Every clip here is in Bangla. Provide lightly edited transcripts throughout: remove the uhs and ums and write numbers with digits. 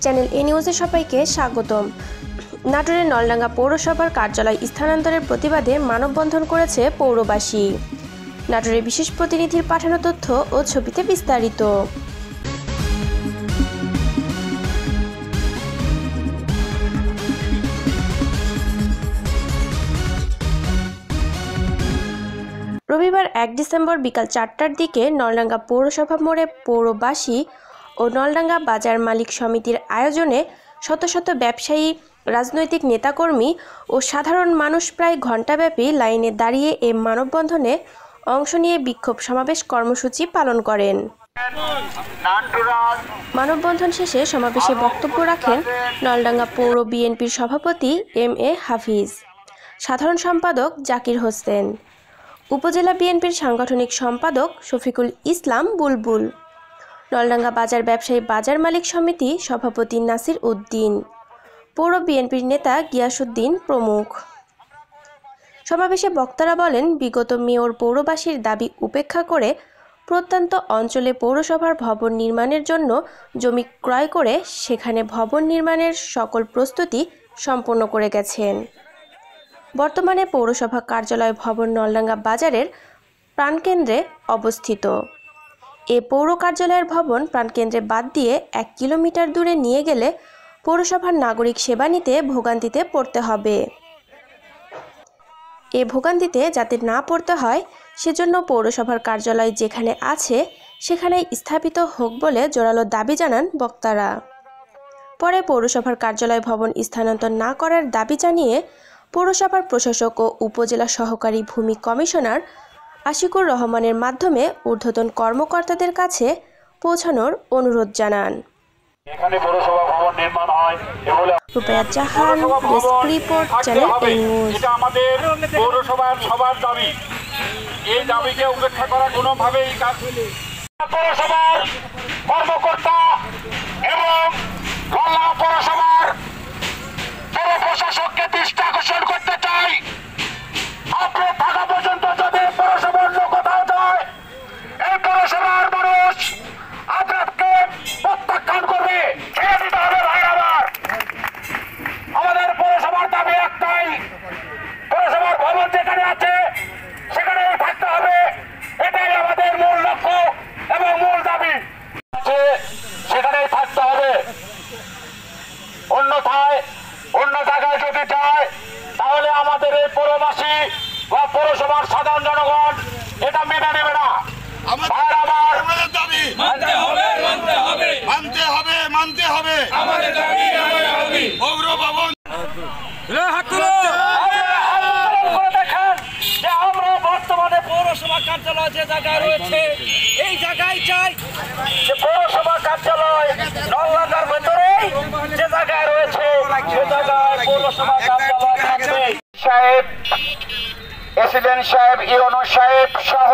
চ্যানেল এ নিউজে সবাইকে স্বাগতম। নাটোরের নলডাঙ্গা পৌরসভার কার্যালয় স্থানান্তরের প্রতিবাদে মানববন্ধন করেছে পৌরবাসী। নাটোরের বিশেষ প্রতিনিধির পাঠানো তথ্য ও ছবিতে বিস্তারিত। রবিবার 1 ডিসেম্বর বিকাল 4টার দিকে নলডাঙ্গা পৌরসভা মোড়ে পৌরবাসী ও নলডাঙ্গা বাজার মালিক সমিতির আয়োজনে শত শত ব্যবসায়ী, রাজনৈতিক নেতাকর্মী ও সাধারণ মানুষ প্রায় ঘণ্টাব্যাপী লাইনে দাঁড়িয়ে এই মানববন্ধনে অংশ নিয়ে বিক্ষোভ সমাবেশ কর্মসূচি পালন করেন। মানববন্ধন শেষে সমাবেশে বক্তব্য রাখেন নলডাঙ্গা পৌর বিএনপির সভাপতি এম.এ. হাফিজ, সাধারণ সম্পাদক জাকির হোসেন, উপজেলা বিএনপির সাংগঠনিক সম্পাদক শফিকুল ইসলাম বুলবুল, নলডাঙ্গা বাজার ব্যবসায়ী বাজার মালিক সমিতি সভাপতি নাসির উদ্দিন, পৌর বিএনপির নেতা গিয়াসউদ্দিন প্রমুখ। সমাবেশে বক্তারা বলেন, বিগত মেয়র পৌরবাসীর দাবি উপেক্ষা করে প্রত্যন্ত অঞ্চলে পৌরসভার ভবন নির্মাণের জন্য জমি ক্রয় করে সেখানে ভবন নির্মাণের সকল প্রস্তুতি সম্পন্ন করে গেছেন। বর্তমানে পৌরসভা কার্যালয় ভবন নলডাঙ্গা বাজারের প্রাণকেন্দ্রে অবস্থিত। এ পৌর কার্যালয়ের ভবন প্রাণকেন্দ্রে বাদ দিয়ে 1 কিলোমিটার দূরে নিয়ে গেলে পৌরসভার নাগরিক সেবা নিতে ভোগান্তিতে পড়তে হবে। এ ভোগান্তিতে যাতে না পড়তে হয় সেজন্য পৌরসভার কার্যালয় যেখানে আছে সেখানেই স্থাপিত হোক বলে জোরালো দাবি জানান বক্তারা। পরে পৌরসভার কার্যালয় ভবন স্থানান্তর না করার দাবি জানিয়ে পৌরসভার প্রশাসক ও উপজেলা সহকারী ভূমি কমিশনার আশিকুর রহমানের মাধ্যমে ঊর্ধ্বতন কর্মকর্তাদের কাছে পৌঁছানোর অনুরোধ জানান। এখানে পৌরসভা ভবন নির্মাণ হয় রূপায়া জাহান, ডেস্ক রিপোর্ট, চ্যানেল এ নিউজ। এটা আমাদের পৌরসভার সবার দাবি। এই দাবিকে উপেক্ষা করা কোনোভাবেই পৌরসভার কর্মকর্তা এবং পৌরসভার পৌর প্রশাসককে দৃষ্টি আকর্ষণ করতে চাই। আপনি থাকা পর্যন্ত যদি পৌরসভার লোক কোথাও যায়, এই পৌরসভার মানুষ আপনাকে প্রত্যাখ্যান করবে। ছেড়ে দিতে হবে ভাই আমার। আমাদের পৌরসভার দাবি একটাই, পৌরসভার ভবন যেখানে আছে সেখানেই থাকতে হবে। এটাই আমাদের মূল লক্ষ্য এবং মূল দাবি, সেখানেই থাকতে হবে। অন্যথায় অন্য জায়গায় যদি যায় তাহলে আমাদের এই পৌরবাসী বা পৌরসভার সাধারণ জনগণ এটা মেনে নেবে না। আমাদের দাবি মানতে হবে, মানতে হবে, মানতে হবে। আমাদের দাবি পৌর ভবন দেখেন যে আমরা বর্তমানে পৌরসভা কার্যালয় যে জায়গায় রয়েছে এই জায়গায় চাই যে পৌরসভা কার্যালয় নলডাঙ্গার ভেতরে যে জায়গায় রয়েছে সে জায়গায় পৌরসভা কার্যালয় থাকবে। সাহেব, প্রেসিডেন্ট সাহেব, ইউনুস সাহেব সহ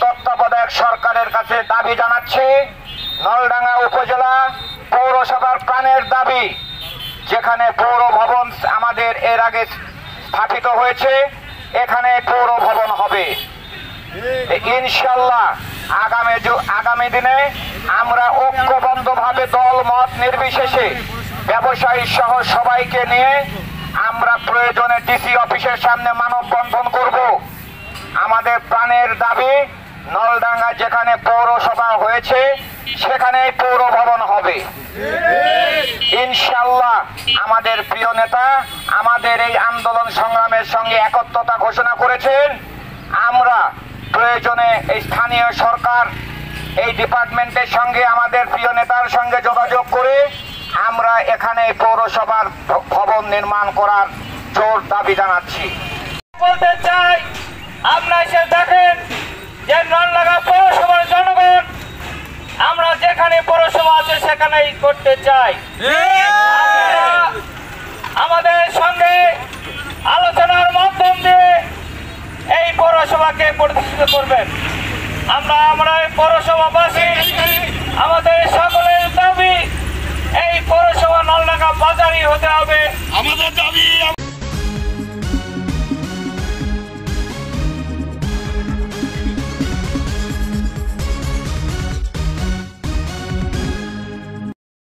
তত্ত্বাবধায়ক সরকারের কাছে দাবি জানাচ্ছি, নলডাঙ্গা উপজেলা পৌরসভার প্রাণের দাবি, যেখানে পৌর ভবন আমাদের এর আগে স্থাপিত হয়েছে এখানে পৌর ভবন হবে ইনশাল্লাহ। আগামী দিনে আমরা ঐক্যবদ্ধভাবে দল মত নির্বিশেষে ব্যবসায়ী সহ সবাইকে নিয়ে আমরা প্রয়োজনে ডিসি অফিসের সামনে মানববন্ধন করব। আমাদের প্রাণের দাবি, নলডাঙ্গা যেখানে পৌরসভা হয়েছে সেখানেই পৌর ভবন হবে ইনশাল্লাহ। আমাদের প্রিয় নেতা আমাদের এই আন্দোলন সংগ্রামের সঙ্গে একত্রতা ঘোষণা করেছেন। আমরা প্রয়োজনে এই স্থানীয় সরকার এই ডিপার্টমেন্টের সঙ্গে আমাদের প্রিয় নেতার সঙ্গে যোগাযোগ করে আমরা এখানে পৌরসভার ভবন নির্মাণ করার জোর দাবি জানাচ্ছি। বলতে চাই, আমরা এসে দেখেন যে নলডাঙ্গা পৌরসভার জনগণ আমরা যেখানে পৌরসভা আছে সেখানেই করতে চাই। আমাদের সঙ্গে আলোচনার মাধ্যম দিয়ে এই পৌরসভাকে প্রতিষ্ঠিত করবেন। আমরা পৌরসভাবাসী আমাদের সকলের দাবি এই পৌরসভা নলডাঙ্গা বাজারই হতে হবে। আমাদের দাবি